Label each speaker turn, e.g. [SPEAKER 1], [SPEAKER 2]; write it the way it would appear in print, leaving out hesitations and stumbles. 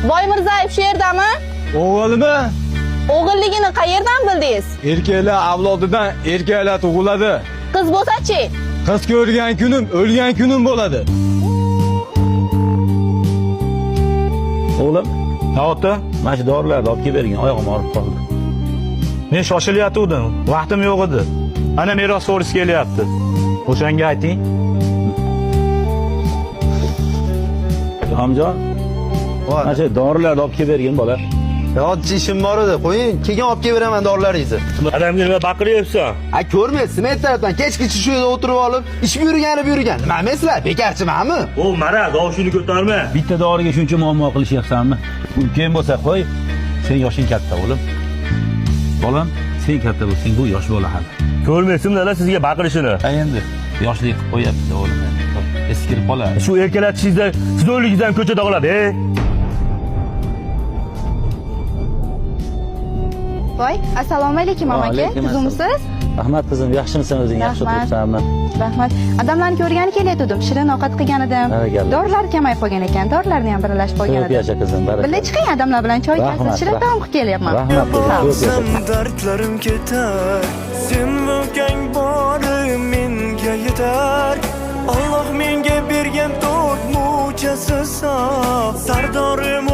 [SPEAKER 1] Boymirzayev shu yerdami?
[SPEAKER 2] O'g'ilmi?
[SPEAKER 1] O'g'illigini qayerdan bildingiz?
[SPEAKER 2] Erkaklar avlodidan erkaklar tug'iladi.
[SPEAKER 1] Qiz bo'lsa-chi?
[SPEAKER 2] Qiz ko'rgan kunim, o'lgan kunim bo'ladi.
[SPEAKER 3] O'g'lim, ota, mana shu dorilarni olib kelib bergin, oyog'im og'rib qoldi.
[SPEAKER 4] Men shoshilayotgandim, vaqtim yo'q edi. Ana meros so'risi kelyapti. O'shanga ayting.
[SPEAKER 3] Hamjon, mana shu dorilarni olib kelib bergin, bola.
[SPEAKER 5] Oddiy ishim bor edi. Qo'ying, keyin olib kelib beraman dorilaringizni.
[SPEAKER 4] Adamga nima baqiryapsan?
[SPEAKER 5] Ko'rmaysiz, men tarafdan kechgacha shu yerda o'tirib olib, ish buyurgani buyurgan. Nima emaslar? Bekarchimanmi?
[SPEAKER 4] O, mara, doshini ko'tarma.
[SPEAKER 3] Bitta doriga shuncha muammo qilishyapsanmi? Ulkan bo'lsa qo'y. Sen yoshing katta, o'g'lim. Bolam, sen katta bo'lsang, bu yosh bola hali.
[SPEAKER 4] Ko'rmaysimlar sizga baqirishini.
[SPEAKER 3] Endi yoshlik qilib qo'yapti, o'g'lim. Eskirib qoladi.
[SPEAKER 4] Shu erkaklar tishingizda siz o'ligingizdan ko'chada qoladi,
[SPEAKER 6] Voy, assalomu alaykum amaki. Tuzumsiz?
[SPEAKER 3] Rahmat qizim, yaxshimisan o'zing? Yaxshi turibsanmi?
[SPEAKER 6] Rahmat. Odamlarni ko'rgani kelayotgandim. Shirin ovqat qilgan edim. Dorilar kamayib qolgan ekan. Dorilarni ham birlashib qo'ygan
[SPEAKER 3] Ko'p
[SPEAKER 6] edim.
[SPEAKER 3] yasha qizim, barakalla.
[SPEAKER 6] Birga chiqing odamlar bilan choy kaysin. Shirin taom qilib kelyapman.
[SPEAKER 3] Rahmat qizim, ko'p yasha.
[SPEAKER 7] Dardlarim ketar, sen bo'lgan borim menga yetar. Alloh menga bergan to'rt mo'jiza, sardorim